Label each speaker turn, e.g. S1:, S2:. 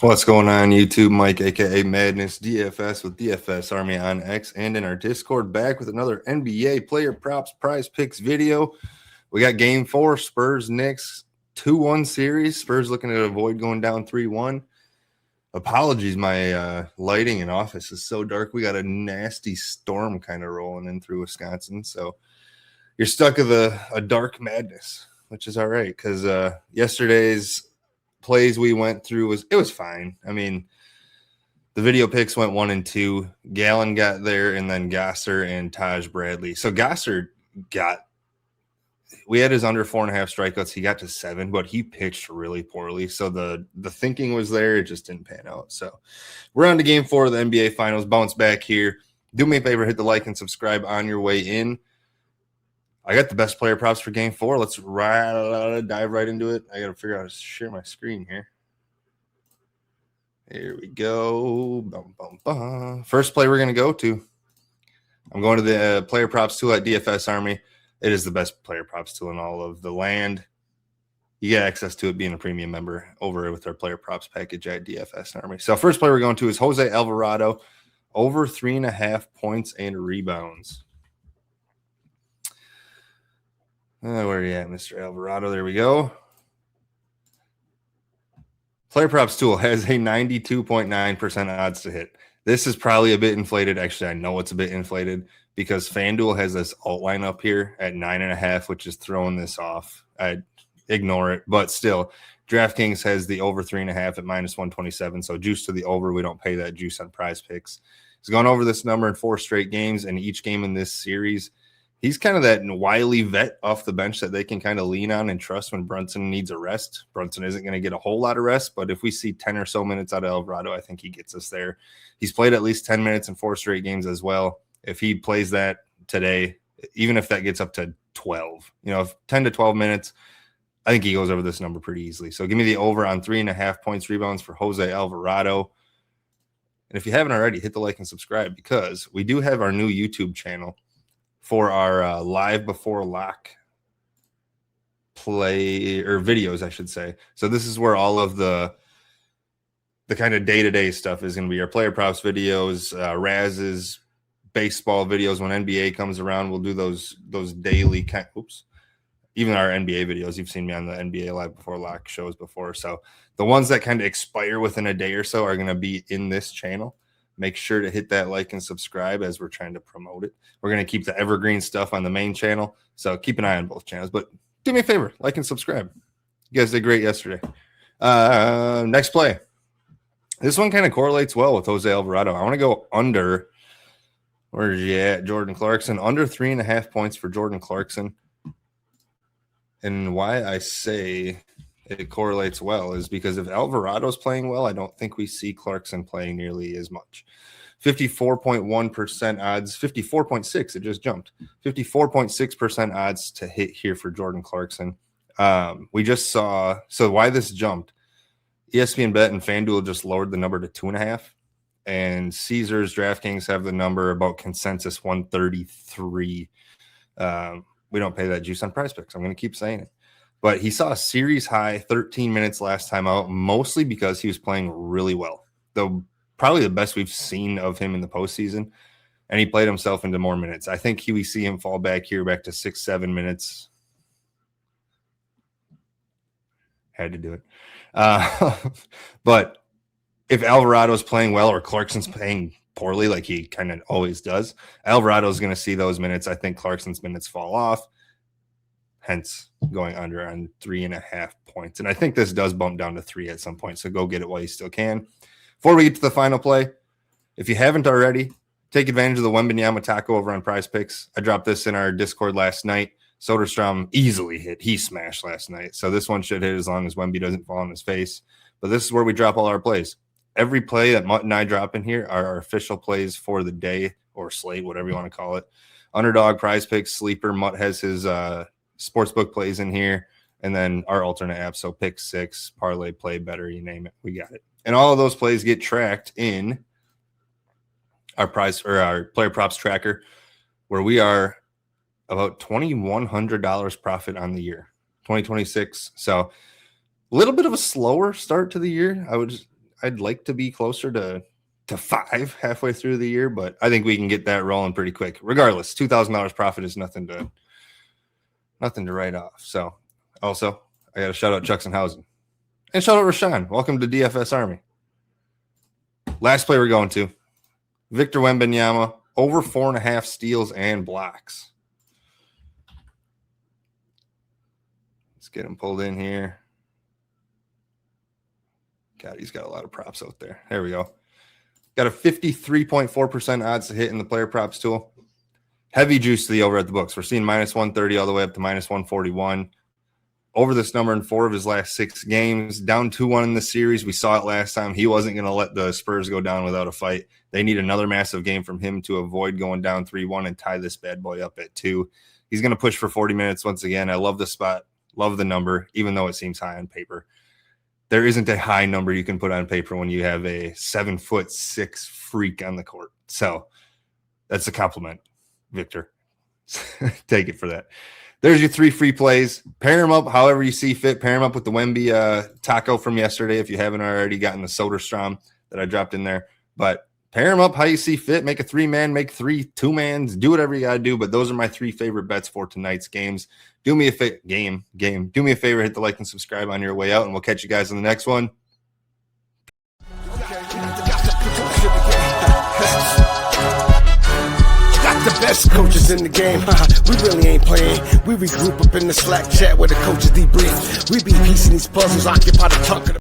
S1: What's going on, YouTube? Mike, aka Madness DFS with DFS Army on X and in our Discord, back with another NBA player props prize picks video. We got game 4, Spurs Knicks 2-1 series. Spurs looking to avoid going down 3-1. Apologies, my lighting in office is so dark. We got a nasty storm kind of rolling in through Wisconsin, so you're stuck with a dark madness, which is all right because yesterday's plays we went through was fine. I mean, the video picks went 1 and 2. Gallon got there, and then Gasser and Taj Bradley. So Gasser we had his under 4.5 strikeouts. He got to 7, but he pitched really poorly. So the thinking was there. It just didn't pan out. So we're on to game 4 of the NBA Finals. Bounce back here. Do me a favor, hit the like and subscribe on your way in. I got the best player props for game 4. Let's dive right into it. I got to figure out how to share my screen here. Here we go. Bum, bum, bum. First play we're going to go to. I'm going to the player props tool at DFS Army. It is the best player props tool in all of the land. You get access to it being a premium member over with our player props package at DFS Army. So first play we're going to is Jose Alvarado, over 3.5 points and rebounds. Where are you at, Mr. Alvarado? There we go. Player props tool has a 92.9% odds to hit. This is probably a bit inflated. Actually, I know it's a bit inflated because FanDuel has this alt line up here at 9.5, which is throwing this off. I ignore it, but still, DraftKings has the over 3.5 at -127. So juice to the over. We don't pay that juice on PrizePicks. He's gone over this number in 4 straight games, and each game in this series, he's kind of that wily vet off the bench that they can kind of lean on and trust when Brunson needs a rest. Brunson isn't going to get a whole lot of rest, but if we see 10 or so minutes out of Alvarado, I think he gets us there. He's played at least 10 minutes in 4 straight games as well. If he plays that today, even if that gets up to 12, if 10 to 12 minutes, I think he goes over this number pretty easily. So give me the over on 3.5 points rebounds for Jose Alvarado. And if you haven't already, hit the like and subscribe because we do have our new YouTube channel for our live before lock play or videos, I should say. So this is where all of the kind of day-to-day stuff is going to be. Our player props videos, Raz's baseball videos. When NBA comes around, we'll do those daily even our NBA videos. You've seen me on the NBA live before lock shows before. So the ones that kind of expire within a day or so are going to be in this channel. Make sure to hit that like and subscribe as we're trying to promote it. We're going to keep the evergreen stuff on the main channel, so keep an eye on both channels. But do me a favor, like and subscribe. You guys did great yesterday. Next play. This one kind of correlates well with Jose Alvarado. I want to go under. Where's he at? Jordan Clarkson. Under 3.5 points for Jordan Clarkson. And why I say it correlates well is because if Alvarado's playing well, I don't think we see Clarkson playing nearly as much. 54.1% odds, 54.6, it just jumped. 54.6% odds to hit here for Jordan Clarkson. We just saw, so why this jumped, ESPN Bet and FanDuel just lowered the number to 2.5, and Caesars, DraftKings have the number about consensus 133. We don't pay that juice on PrizePicks. I'm going to keep saying it. But he saw a series high 13 minutes last time out, mostly because he was playing really well. Though probably the best we've seen of him in the postseason. And he played himself into more minutes. I think we see him fall back here back to 6-7 minutes. Had to do it. But if Alvarado's playing well or Clarkson's playing poorly like he kind of always does, Alvarado's going to see those minutes. I think Clarkson's minutes fall off. Hence going under on 3.5 points. And I think this does bump down to 3 at some point. So go get it while you still can. Before we get to the final play, if you haven't already, take advantage of the Wembanyama taco over on PrizePicks. I dropped this in our Discord last night. Soderstrom easily hit. He smashed last night. So this one should hit as long as Wemby doesn't fall on his face. But this is where we drop all our plays. Every play that Mutt and I drop in here are our official plays for the day or slate, whatever you want to call it. Underdog, PrizePicks, Sleeper. Mutt has his sportsbook plays in here, and then our alternate app. So pick 6, parlay, play better, you name it, we got it. And all of those plays get tracked in our player props tracker, where we are about $2,100 profit on the year, 2026. So a little bit of a slower start to the year. I'd like to be closer to 5 halfway through the year, but I think we can get that rolling pretty quick. Regardless, $2,000 profit is nothing to write off. So also, I got to shout out Chucksenhausen and shout out Rashawn. Welcome to DFS Army. Last play we're going to Victor Wembanyama over 4.5 steals and blocks. Let's get him pulled in here. God, he's got a lot of props out there. There we go. Got a 53.4% odds to hit in the player props tool. Heavy juice to the over at the books. We're seeing minus 130 all the way up to minus 141. Over this number in 4 of his last 6 games. Down 2-1 in the series. We saw it last time. He wasn't going to let the Spurs go down without a fight. They need another massive game from him to avoid going down 3-1 and tie this bad boy up at 2. He's going to push for 40 minutes once again. I love the spot. Love the number, even though it seems high on paper. There isn't a high number you can put on paper when you have a 7'6" freak on the court. So that's a compliment, Victor. Take it for that. There's your 3 free plays. Pair them up however you see fit. Pair them up with the Wemby taco from yesterday if you haven't already gotten the Soderstrom that I dropped in there. But pair them up how you see fit. Make a 3-man, make 3 2-mans. Do whatever you got to do. But those are my 3 favorite bets for tonight's games. Do me a game. Do me a favor. Hit the like and subscribe on your way out. And we'll catch you guys in the next one.
S2: The best coaches in the game, we really ain't playing. We regroup up in the Slack chat where the coaches debrief. We be piecing these puzzles, occupy the talk of the